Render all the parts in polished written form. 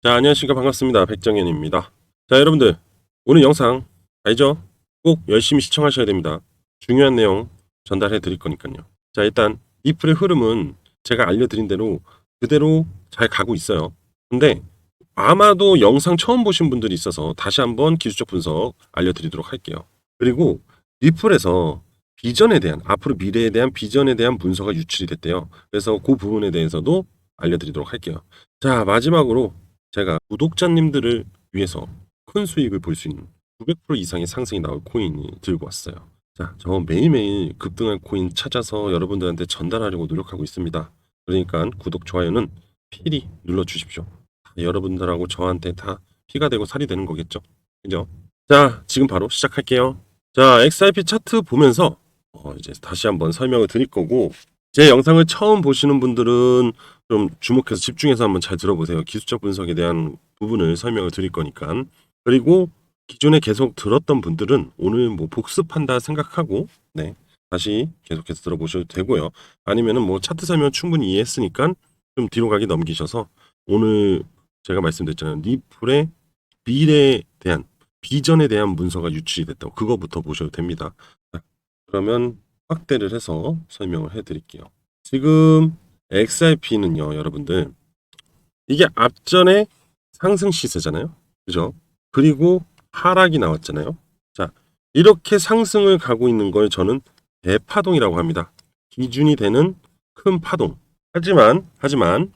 자, 안녕하십니까. 반갑습니다. 백정현입니다. 자, 여러분들. 오늘 영상 알죠? 꼭 열심히 시청하셔야 됩니다. 중요한 내용 전달해 드릴 거니까요. 자, 일단 리플의 흐름은 제가 알려드린 대로 그대로 잘 가고 있어요. 근데 아마도 영상 처음 보신 분들이 있어서 다시 한번 기술적 분석 알려드리도록 할게요. 그리고 리플에서 비전에 대한, 앞으로 미래에 대한 비전에 대한 문서가 유출이 됐대요. 그래서 그 부분에 대해서도 알려드리도록 할게요. 자, 마지막으로 제가 구독자님들을 위해서 큰 수익을 볼 수 있는 900% 이상의 상승이 나올 코인을 들고 왔어요. 자, 저 매일매일 급등할 코인 찾아서 여러분들한테 전달하려고 노력하고 있습니다. 그러니까 구독, 좋아요는 필히 눌러주십시오. 여러분들하고 저한테 다 피가 되고 살이 되는 거겠죠. 그죠? 자, 지금 바로 시작할게요. 자, XRP 차트 보면서 이제 다시 한번 설명을 드릴 거고, 제 영상을 처음 보시는 분들은 좀 주목해서 집중해서 한번 잘 들어보세요. 기술적 분석에 대한 부분을 설명을 드릴 거니까. 그리고 기존에 계속 들었던 분들은 오늘 뭐 복습한다 생각하고, 네, 다시 계속해서 들어보셔도 되고요. 아니면은 뭐 차트 설명 충분히 이해했으니까 좀 뒤로 가기 넘기셔서 오늘 제가 말씀드렸잖아요. 리플의 미래에 대한 비전에 대한 문서가 유출이 됐다고 그거부터 보셔도 됩니다. 자, 그러면 확대를 해서 설명을 해드릴게요. 지금 XRP는요, 여러분들 이게 앞전에 상승 시세잖아요, 그죠? 그리고 하락이 나왔잖아요. 자, 이렇게 상승을 가고 있는 걸 저는 대파동이라고 합니다. 기준이 되는 큰 파동. 하지만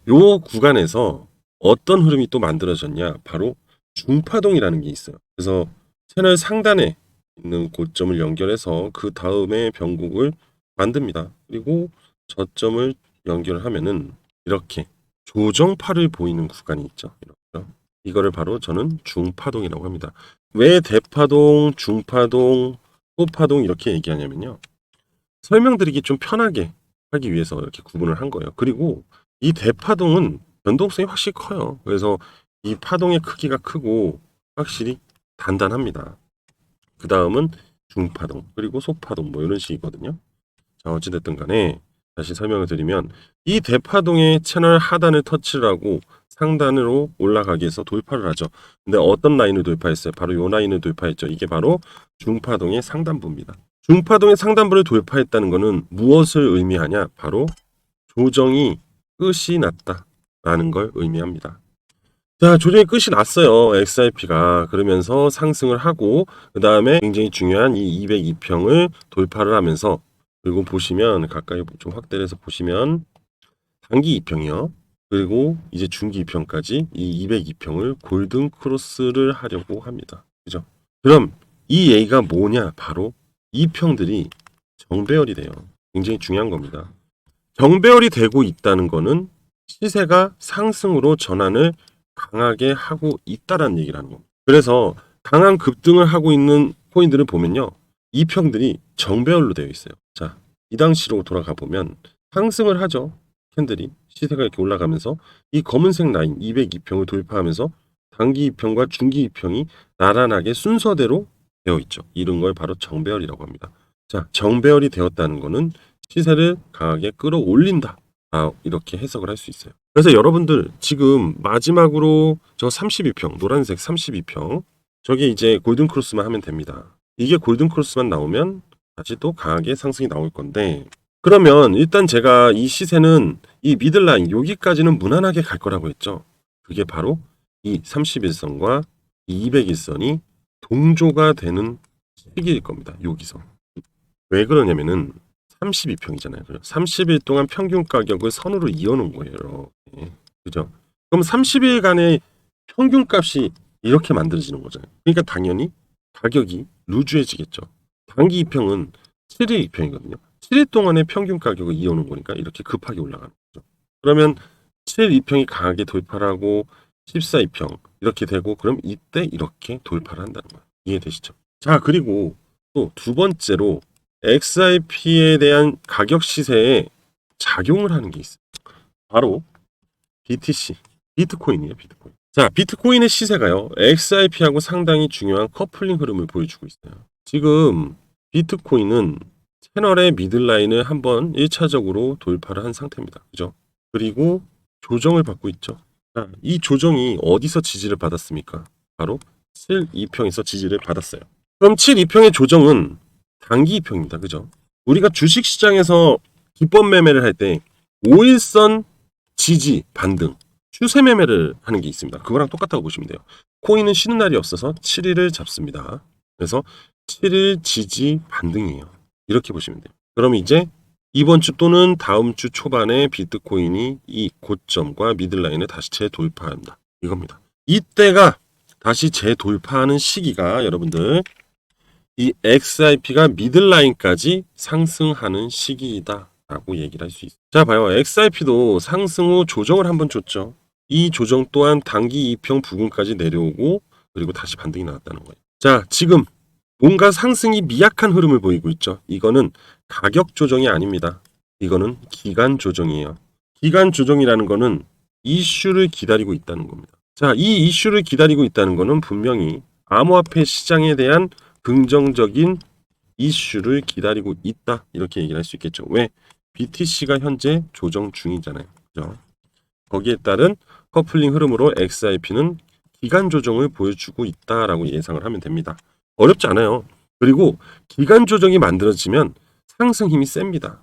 요 구간에서 어떤 흐름이 또 만들어졌냐? 바로 중파동이라는 게 있어요. 그래서 채널 상단에 있는 고점을 연결해서 그 다음에 변곡을 만듭니다. 그리고 저점을 연결하면은 이렇게 조정파를 보이는 구간이 있죠. 이렇게. 이거를 바로 저는 중파동이라고 합니다. 왜 대파동, 중파동, 소파동 이렇게 얘기하냐면요. 설명드리기 좀 편하게 하기 위해서 이렇게 구분을 한 거예요. 그리고 이 대파동은 변동성이 확실히 커요. 그래서 이 파동의 크기가 크고 확실히 단단합니다. 그 다음은 중파동, 그리고 소파동 뭐 이런 식이거든요. 자, 어찌됐든 간에 다시 설명을 드리면 이 대파동의 채널 하단을 터치를 하고 상단으로 올라가기 위해서 돌파를 하죠. 근데 어떤 라인을 돌파했어요? 바로 이 라인을 돌파했죠. 이게 바로 중파동의 상단부입니다. 중파동의 상단부를 돌파했다는 것은 무엇을 의미하냐? 바로 조정이 끝이 났다라는 걸 의미합니다. 자, 조정이 끝이 났어요. XRP가. 그러면서 상승을 하고 그 다음에 굉장히 중요한 이 202평을 돌파를 하면서, 그리고 보시면 가까이 좀 확대를 해서 보시면 단기 2평이요. 그리고 이제 중기 2평까지 이 202평을 골든 크로스를 하려고 합니다. 그죠? 그럼 이 얘기가 뭐냐? 바로 이 평들이 정배열이 돼요. 굉장히 중요한 겁니다. 정배열이 되고 있다는 거는 시세가 상승으로 전환을 강하게 하고 있다라는 얘기를 하는 겁니다. 그래서 강한 급등을 하고 있는 코인들을 보면요. 이 평들이 정배열로 되어 있어요. 자, 이 당시로 돌아가 보면 상승을 하죠. 캔들이 시세가 이렇게 올라가면서 이 검은색 라인 202평을 돌파하면서 단기 2평과 중기 2평이 나란하게 순서대로 되어 있죠. 이런 걸 바로 정배열이라고 합니다. 자, 정배열이 되었다는 것은 시세를 강하게 끌어올린다. 이렇게 해석을 할 수 있어요. 그래서 여러분들 지금 마지막으로 저 32평, 노란색 32평, 저게 이제 골든 크로스만 하면 됩니다. 이게 골든 크로스만 나오면 다시 또 강하게 상승이 나올 건데, 그러면 일단 제가 이 시세는 이 미들라인 여기까지는 무난하게 갈 거라고 했죠. 그게 바로 이 31선과 이 201선이 동조가 되는 시기일 겁니다. 여기서. 왜 그러냐면은 32평이잖아요. 30일 동안 평균 가격을 선으로 이어놓은 거예요. 이렇게. 그죠? 그럼 30일간의 평균 값이 이렇게 만들어지는 거잖아요. 그러니까 당연히 가격이 루즈해지겠죠. 단기 2평은 7일 2평이거든요. 7일 동안의 평균 가격을 이어놓은 거니까 이렇게 급하게 올라가는 거죠. 그러면 7일 2평이 강하게 돌파를 하고 14 2평 이렇게 되고, 그럼 이때 이렇게 돌파를 한다는 거예요. 이해되시죠? 자, 그리고 또 두 번째로 XRP에 대한 가격 시세에 작용을 하는 게 있어요. 바로 BTC, 비트코인이에요. 비트코인. 자, 비트코인의 시세가요, XRP하고 상당히 중요한 커플링 흐름을 보여주고 있어요. 지금 비트코인은 채널의 미들라인을 한번 1차적으로 돌파를 한 상태입니다. 그죠? 그리고 조정을 받고 있죠. 자, 이 조정이 어디서 지지를 받았습니까? 바로 7,2평에서 지지를 받았어요. 그럼 7,2평의 조정은 단기 2평입니다. 그죠? 우리가 주식시장에서 기법 매매를 할 때 5일선 지지, 반등, 추세 매매를 하는 게 있습니다. 그거랑 똑같다고 보시면 돼요. 코인은 쉬는 날이 없어서 7일을 잡습니다. 그래서 7일 지지, 반등이에요. 이렇게 보시면 돼요. 그럼 이제 이번 주 또는 다음 주 초반에 비트코인이 이 고점과 미들라인을 다시 재돌파한다. 이겁니다. 이때가 다시 재돌파하는 시기가 여러분들 이 XRP가 미들라인까지 상승하는 시기이다라고 얘기를 할 수 있어요. 자, 봐요. XRP도 상승 후 조정을 한번 줬죠. 이 조정 또한 단기 2평 부근까지 내려오고 그리고 다시 반등이 나왔다는 거예요. 자, 지금 뭔가 상승이 미약한 흐름을 보이고 있죠. 이거는 가격 조정이 아닙니다. 이거는 기간 조정이에요. 기간 조정이라는 거는 이슈를 기다리고 있다는 겁니다. 자, 이 이슈를 기다리고 있다는 거는 분명히 암호화폐 시장에 대한 긍정적인 이슈를 기다리고 있다. 이렇게 얘기를 할 수 있겠죠. 왜? BTC가 현재 조정 중이잖아요. 그죠? 거기에 따른 커플링 흐름으로 XRP는 기간 조정을 보여주고 있다라고 예상을 하면 됩니다. 어렵지 않아요. 그리고 기간 조정이 만들어지면 상승 힘이 셉니다.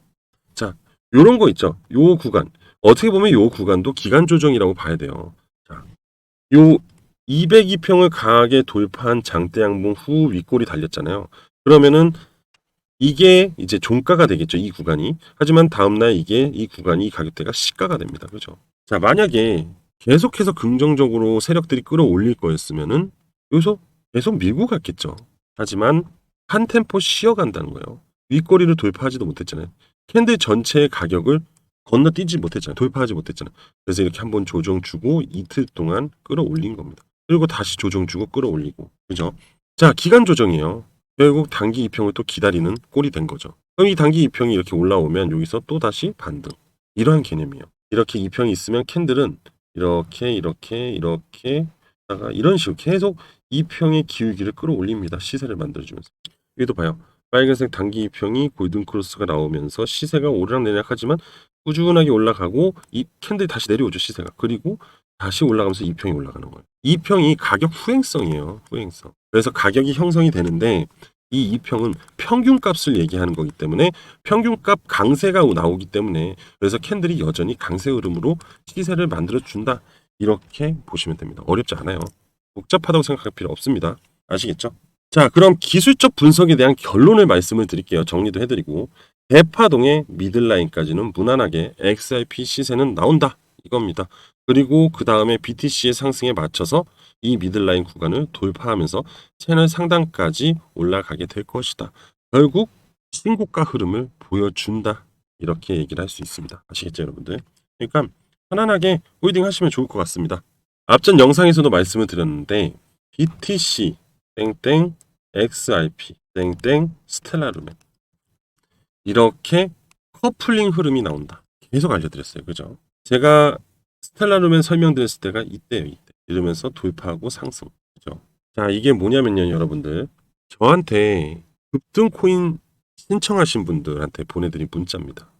자, 요런 거 있죠. 요 구간. 어떻게 보면 요 구간도 기간 조정이라고 봐야 돼요. 자, 요 202평을 강하게 돌파한 장대 양봉 후 윗골이 달렸잖아요. 그러면은 이게 이제 종가가 되겠죠. 이 구간이. 하지만 다음날 이게 이 구간이 이 가격대가 시가가 됩니다. 그죠? 자, 만약에 계속해서 긍정적으로 세력들이 끌어올릴 거였으면은 여기서 계속 밀고 갔겠죠. 하지만 한 템포 쉬어간다는 거예요. 윗꼬리를 돌파하지도 못했잖아요. 캔들 전체의 가격을 건너뛰지 못했잖아요. 돌파하지 못했잖아요. 그래서 이렇게 한번 조정 주고 이틀 동안 끌어올린 겁니다. 그리고 다시 조정 주고 끌어올리고. 그죠? 자, 기간 조정이에요. 결국 단기 2평을 또 기다리는 꼴이 된 거죠. 그럼 이 단기 2평이 이렇게 올라오면 여기서 또 다시 반등. 이러한 개념이에요. 이렇게 2평이 있으면 캔들은 이렇게 다가 이런 식으로 계속 2평의 기울기를 끌어올립니다. 시세를 만들어주면서. 여기도 봐요. 빨간색 단기 2평이 골든 크로스가 나오면서 시세가 오르락내리락 하지만 꾸준하게 올라가고 이 캔들이 다시 내려오죠. 시세가. 그리고 다시 올라가면서 2평이 올라가는 거예요. 2평이 가격 후행성이에요. 후행성. 그래서 가격이 형성이 되는데 이 2평은 평균값을 얘기하는 거기 때문에 평균값 강세가 나오기 때문에 그래서 캔들이 여전히 강세 흐름으로 시세를 만들어 준다. 이렇게 보시면 됩니다. 어렵지 않아요. 복잡하다고 생각할 필요 없습니다. 아시겠죠? 자, 그럼 기술적 분석에 대한 결론을 말씀을 드릴게요. 정리도 해드리고 대파동의 미들라인까지는 무난하게 XRP 시세는 나온다. 이겁니다. 그리고 그 다음에 BTC의 상승에 맞춰서 이 미들라인 구간을 돌파하면서 채널 상단까지 올라가게 될 것이다. 결국 신고가 흐름을 보여준다. 이렇게 얘기를 할 수 있습니다. 아시겠죠, 여러분들? 그러니까 편안하게 홀딩 하시면 좋을 것 같습니다. 앞전 영상에서도 말씀을 드렸는데 BTC 땡땡 XRP 땡땡 스텔라루멘 이렇게 커플링 흐름이 나온다. 계속 알려드렸어요. 그죠? 제가 스텔라루멘 설명드렸을 때가 이때예요. 이때. 이러면서 돌파하고 상승. 그죠? 자, 이게 뭐냐면요, 여러분들. 저한테 급등 코인 신청하신 분들한테 보내드린 문자입니다.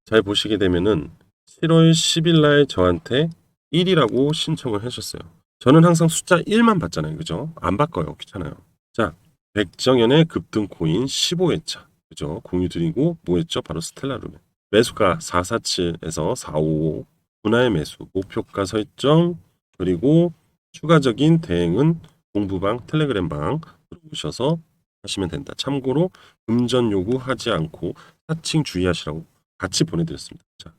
잘 보시게 되면은 7월 10일 날 저한테 1이라고 신청을 하셨어요. 저는 항상 숫자 1만 받잖아요. 그죠? 안 바꿔요. 귀찮아요. 자, 백정현의 급등 코인 15회차. 그죠? 공유 드리고 뭐 했죠? 바로 스텔라루멘. 매수가 447에서 455. 분할 매수, 목표가 설정, 그리고 추가적인 대행은 공부방, 텔레그램방 들어오셔서 하시면 된다. 참고로 금전 요구하지 않고 사칭 주의하시라고 같이 보내드렸습니다. 자,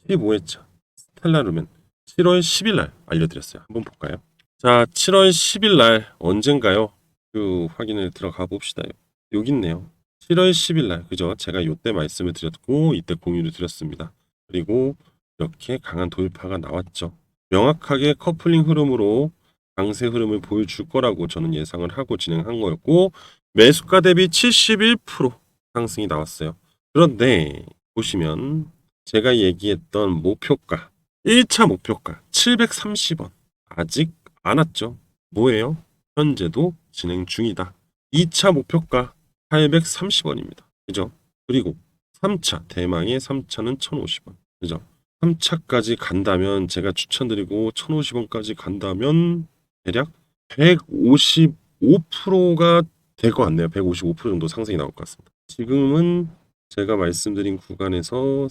15회차 스텔라루멘 7월 10일 날 알려드렸어요. 한번 볼까요? 자, 7월 10일 날 언젠가요? 그 확인을 들어가 봅시다요. 여기 있네요. 7월 10일 날 그죠? 제가 요때 말씀을 드렸고 이때 공유를 드렸습니다. 그리고 이렇게 강한 돌파가 나왔죠. 명확하게 커플링 흐름으로 강세 흐름을 보여줄 거라고 저는 예상을 하고 진행한 거였고 매수가 대비 71% 상승이 나왔어요. 그런데 보시면 제가 얘기했던 목표가 1차 목표가 730원 아직 안 왔죠. 뭐예요? 현재도 진행 중이다. 2차 목표가 830원입니다. 그죠? 그리고 3차 대망의 3차는 1050원. 그죠? 3차까지 간다면 제가 추천드리고 1,050원까지 간다면 대략 155%가 될 것 같네요. 155% 정도 상승이 나올 것 같습니다. 지금은 제가 말씀드린 구간에서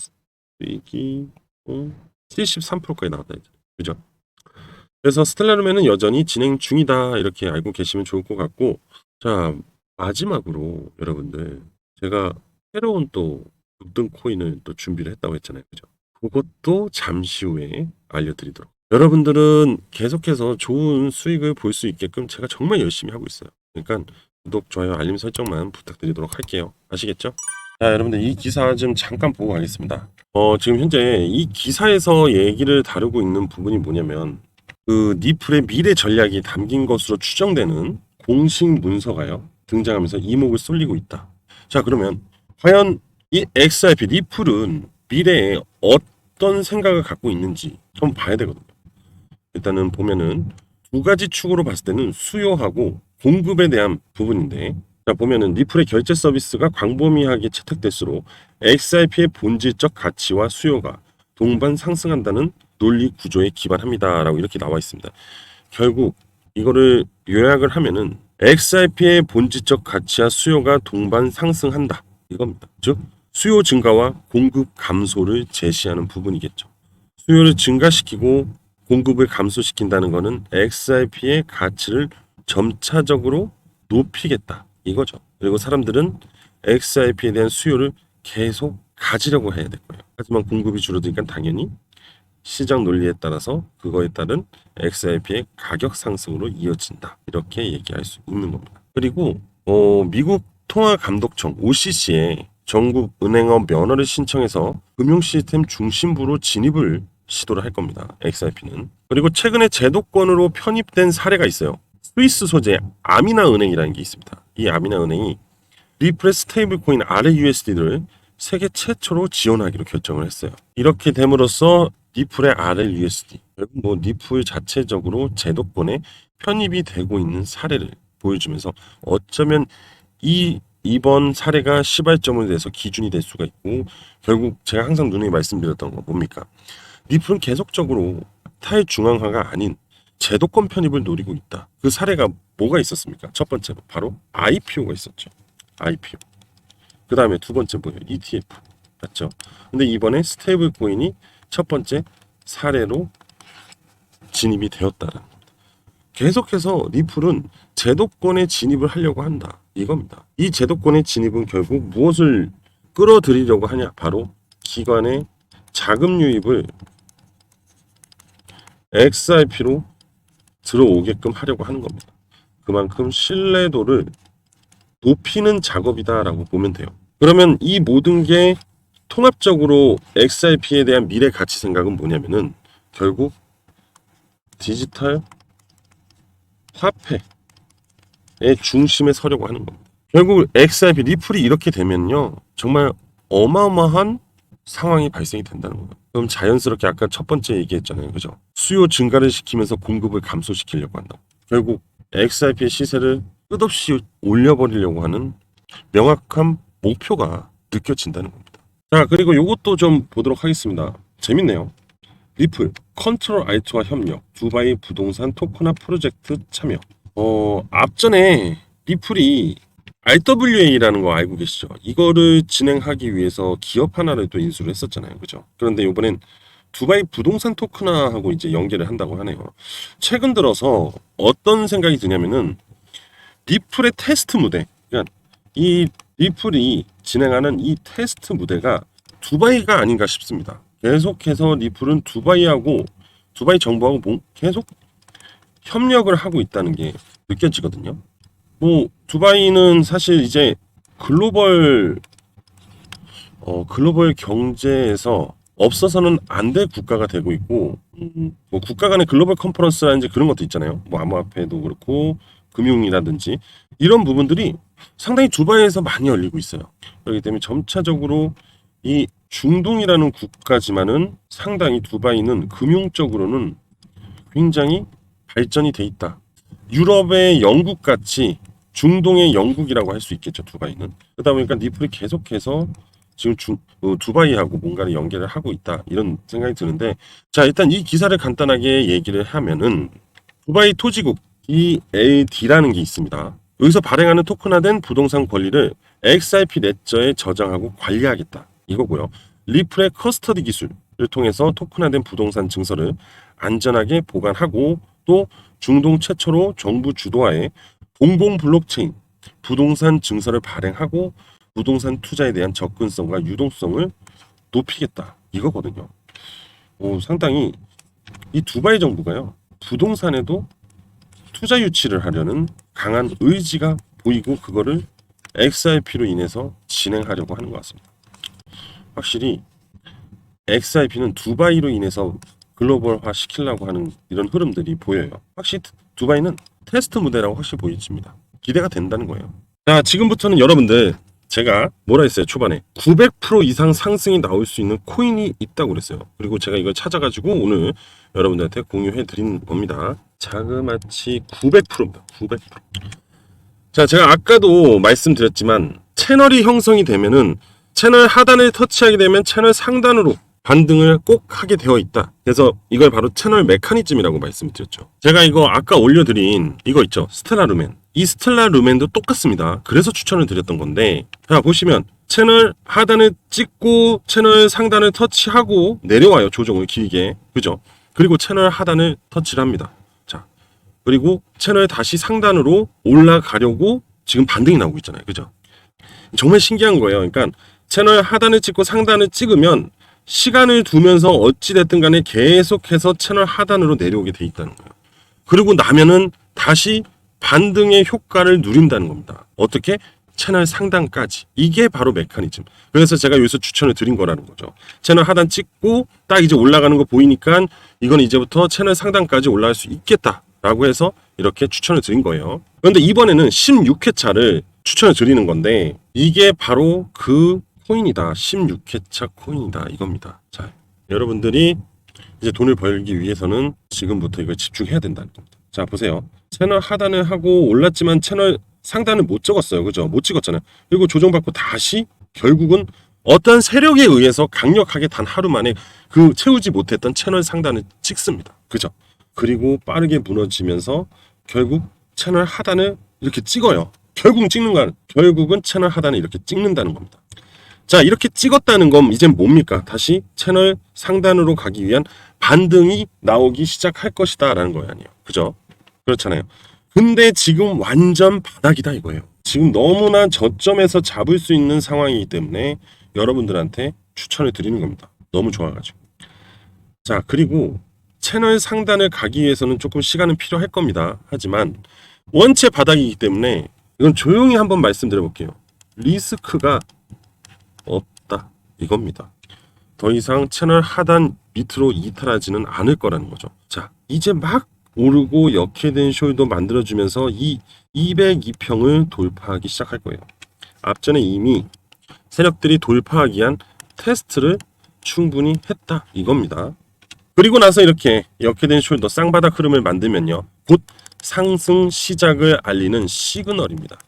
수익이 73%까지 나왔다. 그죠? 그래서 스텔라룸에는 여전히 진행 중이다. 이렇게 알고 계시면 좋을 것 같고, 자, 마지막으로 여러분들 제가 새로운 또 급등 코인을 또 준비를 했다고 했잖아요. 그죠? 그것도 잠시 후에 알려드리도록. 여러분들은 계속해서 좋은 수익을 볼 수 있게끔 제가 정말 열심히 하고 있어요. 그러니까 구독, 좋아요, 알림 설정만 부탁드리도록 할게요. 아시겠죠? 자, 여러분들 이 기사 좀 잠깐 보고 가겠습니다. 지금 현재 이 기사에서 얘기를 다루고 있는 부분이 뭐냐면 그 니플의 미래 전략이 담긴 것으로 추정되는 공식 문서가요 등장하면서 이목을 쏠리고 있다. 자, 그러면 과연 이 XRP 니플은 미래에 어떤 생각을 갖고 있는지 한번 봐야 되거든요. 일단은 보면은 두 가지 축으로 봤을 때는 수요하고 공급에 대한 부분인데, 자, 보면은 리플의 결제 서비스가 광범위하게 채택될수록 XRP의 본질적 가치와 수요가 동반 상승한다는 논리 구조에 기반합니다라고 이렇게 나와 있습니다. 결국 이거를 요약을 하면은 XRP의 본질적 가치와 수요가 동반 상승한다 이겁니다. 즉 수요 증가와 공급 감소를 제시하는 부분이겠죠. 수요를 증가시키고 공급을 감소시킨다는 것은 XRP의 가치를 점차적으로 높이겠다 이거죠. 그리고 사람들은 XRP에 대한 수요를 계속 가지려고 해야 될 거예요. 하지만 공급이 줄어드니까 당연히 시장 논리에 따라서 그거에 따른 XRP의 가격 상승으로 이어진다. 이렇게 얘기할 수 있는 겁니다. 그리고 미국 통화감독청 OCC에 전국 은행업 면허를 신청해서 금융 시스템 중심부로 진입을 시도를 할 겁니다. XRP는. 그리고 최근에 제도권으로 편입된 사례가 있어요. 스위스 소재 아미나 은행이라는 게 있습니다. 이 아미나 은행이 리플의 스테이블 코인 RLUSD를 세계 최초로 지원하기로 결정을 했어요. 이렇게 됨으로써 리플의 RLUSD, 결국 뭐 리플 자체적으로 제도권에 편입이 되고 있는 사례를 보여주면서 어쩌면 이번 사례가 시발점을 내서 기준이 될 수가 있고, 결국 제가 항상 누누이 말씀드렸던 거 뭡니까? 리플은 계속적으로 탈중앙화가 아닌 제도권 편입을 노리고 있다. 그 사례가 뭐가 있었습니까? 첫 번째로 바로 IPO가 있었죠. IPO. 그 다음에 두 번째 뭐예요? ETF. 맞죠? 근데 이번에 스테이블 코인이 첫 번째 사례로 진입이 되었다는 겁니다. 계속해서 리플은 제도권에 진입을 하려고 한다. 이겁니다. 이 제도권의 진입은 결국 무엇을 끌어들이려고 하냐? 바로 기관의 자금 유입을 XRP로 들어오게끔 하려고 하는 겁니다. 그만큼 신뢰도를 높이는 작업이다라고 보면 돼요. 그러면 이 모든 게 통합적으로 XRP에 대한 미래 가치 생각은 뭐냐면은 결국 디지털 화폐의 중심에 서려고 하는 겁니다. 결국 XRP 리플이 이렇게 되면요 정말 어마어마한 상황이 발생이 된다는 거예요. 그럼 자연스럽게 아까 첫 번째 얘기했잖아요. 그죠? 수요 증가를 시키면서 공급을 감소시키려고 한다. 결국 XRP의 시세를 끝없이 올려버리려고 하는 명확한 목표가 느껴진다는 겁니다. 자, 그리고 이것도 좀 보도록 하겠습니다. 재밌네요. 리플, 컨트롤 알트와 협력, 두바이 부동산 토크나 프로젝트 참여. 앞전에 리플이 RWA라는 거 알고 계시죠? 이거를 진행하기 위해서 기업 하나를 또 인수를 했었잖아요. 그죠? 그런데 이번엔 두바이 부동산 토크나하고 이제 연계를 한다고 하네요. 최근 들어서 어떤 생각이 드냐면은 리플의 테스트 무대, 그러니까 이 리플이 진행하는 이 테스트 무대가 두바이가 아닌가 싶습니다. 계속해서 리플은 두바이하고 두바이 정부하고 계속 협력을 하고 있다는 게 느껴지거든요. 뭐 두바이는 사실 이제 글로벌 경제에서 없어서는 안 될 국가가 되고 있고, 뭐 국가 간의 글로벌 컨퍼런스라든지 그런 것도 있잖아요. 뭐 암호화폐도 그렇고 금융이라든지 이런 부분들이 상당히 두바이에서 많이 열리고 있어요. 그렇기 때문에 점차적으로 이 중동이라는 국가지만은 상당히 두바이는 금융적으로는 굉장히 발전이 돼 있다. 유럽의 영국 같이 중동의 영국이라고 할 수 있겠죠. 두바이는. 그러다 보니까 리플이 계속해서 지금 두바이하고 뭔가를 연계를 하고 있다 이런 생각이 드는데, 자 일단 이 기사를 간단하게 얘기를 하면은 두바이 토지국 ELD라는 게 있습니다. 여기서 발행하는 토큰화된 부동산 권리를 XRP 레저에 저장하고 관리하겠다 이거고요. 리플의 커스터디 기술을 통해서 토큰화된 부동산 증서를 안전하게 보관하고, 또 중동 최초로 정부 주도하에 공공 블록체인 부동산 증서를 발행하고 부동산 투자에 대한 접근성과 유동성을 높이겠다 이거거든요. 상당히 이 두바이 정부가요, 부동산에도 투자 유치를 하려는 강한 의지가 보이고 그거를 XRP로 인해서 진행하려고 하는 것 같습니다. 확실히 XRP는 두바이로 인해서 글로벌화 시키려고 하는 이런 흐름들이 보여요. 확실히 두바이는 테스트 무대라고 확실히 보여집니다. 기대가 된다는 거예요. 자, 지금부터는 여러분들 제가 뭐라 했어요? 초반에 900% 이상 상승이 나올 수 있는 코인이 있다고 그랬어요. 그리고 제가 이걸 찾아가지고 오늘 여러분들한테 공유해 드린 겁니다. 자그마치 900%입니다. 900%. 자, 제가 아까도 말씀드렸지만 채널이 형성이 되면은 채널 하단을 터치하게 되면 채널 상단으로 반등을 꼭 하게 되어 있다. 그래서 이걸 바로 채널 메커니즘이라고 말씀드렸죠. 제가 이거 아까 올려드린 이거 있죠. 스텔라 루멘. 이 스텔라 루멘도 똑같습니다. 그래서 추천을 드렸던 건데, 자 보시면 채널 하단을 찍고 채널 상단을 터치하고 내려와요. 조정을 길게. 그죠? 그리고 채널 하단을 터치를 합니다. 자, 그리고 채널 다시 상단으로 올라가려고 지금 반등이 나오고 있잖아요. 그죠? 정말 신기한 거예요. 그러니까 채널 하단을 찍고 상단을 찍으면 시간을 두면서 어찌됐든 간에 계속해서 채널 하단으로 내려오게 돼 있다는 거예요. 그리고 나면은 다시 반등의 효과를 누린다는 겁니다. 어떻게? 채널 상단까지. 이게 바로 메커니즘. 그래서 제가 여기서 추천을 드린 거라는 거죠. 채널 하단 찍고 딱 이제 올라가는 거 보이니까 이건 이제부터 채널 상단까지 올라갈 수 있겠다라고 해서 이렇게 추천을 드린 거예요. 그런데 이번에는 16회차를 추천을 드리는 건데, 이게 바로 그 코인이다. 16회차 코인이다. 이겁니다. 자, 여러분들이 이제 돈을 벌기 위해서는 지금부터 이걸 집중해야 된다는 겁니다. 자, 보세요. 채널 하단을 하고 올랐지만 채널 상단을 못 찍었어요. 그죠? 못 찍었잖아요. 그리고 조정받고 다시 결국은 어떤 세력에 의해서 강력하게 단 하루 만에 그 채우지 못했던 채널 상단을 찍습니다. 그죠? 그리고 빠르게 무너지면서 결국 채널 하단을 이렇게 찍어요. 결국은 찍는 거는 결국은 채널 하단을 이렇게 찍는다는 겁니다. 자, 이렇게 찍었다는 건 이제 뭡니까? 다시 채널 상단으로 가기 위한 반등이 나오기 시작할 것이다 라는 거예요. 아니에요. 그죠? 그렇잖아요. 근데 지금 완전 바닥이다 이거예요. 지금 너무나 저점에서 잡을 수 있는 상황이기 때문에 여러분들한테 추천을 드리는 겁니다. 너무 좋아가지고. 자, 그리고 채널 상단을 가기 위해서는 조금 시간은 필요할 겁니다. 하지만 원체 바닥이기 때문에 이건 조용히 한번 말씀드려 볼게요. 리스크가 없다 이겁니다. 더 이상 채널 하단 밑으로 이탈하지는 않을 거라는 거죠. 자, 이제 막 오르고 역회된 숄더 만들어주면서 이 202평을 돌파하기 시작할 거예요. 앞전에 이미 세력들이 돌파하기 위한 테스트를 충분히 했다 이겁니다. 그리고 나서 이렇게 역회된 숄더 쌍바닥 흐름을 만들면요, 곧 상승 시작을 알리는 시그널입니다.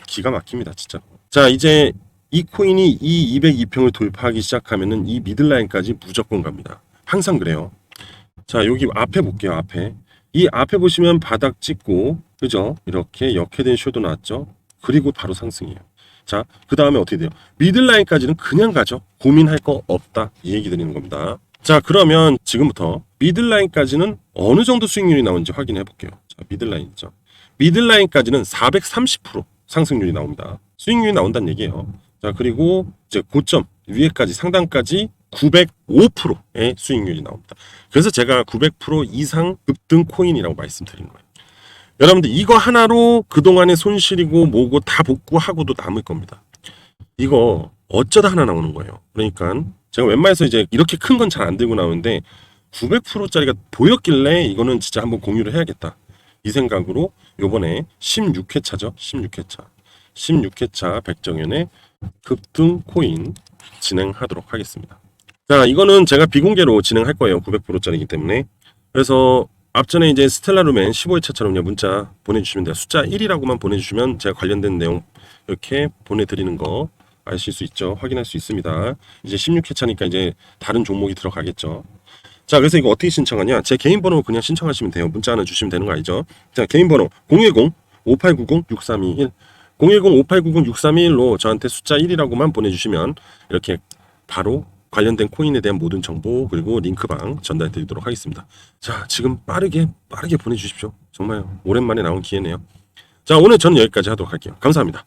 기가 막힙니다 진짜. 자, 이제 이 코인이 이 202평을 돌파하기 시작하면은 이 미들라인까지 무조건 갑니다. 항상 그래요. 자, 여기 앞에 볼게요. 앞에 이 앞에 보시면 바닥 찍고, 그죠? 이렇게 역회된 숄더 나왔죠. 그리고 바로 상승이에요. 자, 그 다음에 어떻게 돼요? 미들라인까지는 그냥 가죠. 고민할 거 없다 이 얘기 드리는 겁니다. 자, 그러면 지금부터 미들라인까지는 어느 정도 수익률이 나오는지 확인해 볼게요. 자, 미들라인이죠. 미들라인까지는 430% 상승률이 나옵니다. 수익률이 나온다는 얘기예요. 자, 그리고 이제 고점 위에까지 상단까지 905%의 수익률이 나옵니다. 그래서 제가 900% 이상 급등 코인이라고 말씀드린 거예요. 여러분들 이거 하나로 그동안의 손실이고 뭐고 다 복구하고도 남을 겁니다. 이거 어쩌다 하나 나오는 거예요. 그러니까 제가 웬만해서 이제 이렇게 큰 건 잘 안 들고 나오는데 900%짜리가 보였길래 이거는 진짜 한번 공유를 해야겠다. 이 생각으로 요번에 16회차죠. 16회차. 16회차 백정현의 급등 코인 진행하도록 하겠습니다. 자, 이거는 제가 비공개로 진행할 거예요. 900%짜리이기 때문에. 그래서 앞전에 이제 스텔라 루멘 15회차처럼요. 문자 보내주시면 돼요. 숫자 1이라고만 보내주시면 제가 관련된 내용 이렇게 보내드리는 거 아실 수 있죠. 확인할 수 있습니다. 이제 16회차니까 이제 다른 종목이 들어가겠죠. 자, 그래서 이거 어떻게 신청하냐? 제 개인 번호 그냥 신청하시면 돼요. 문자 하나 주시면 되는 거 알죠? 자, 개인 번호 010-5890-6321 010-5890-6321로 저한테 숫자 1이라고만 보내주시면 이렇게 바로 관련된 코인에 대한 모든 정보 그리고 링크방 전달 드리도록 하겠습니다. 자, 지금 빠르게 보내주십시오. 정말 오랜만에 나온 기회네요. 자, 오늘 저는 여기까지 하도록 할게요. 감사합니다.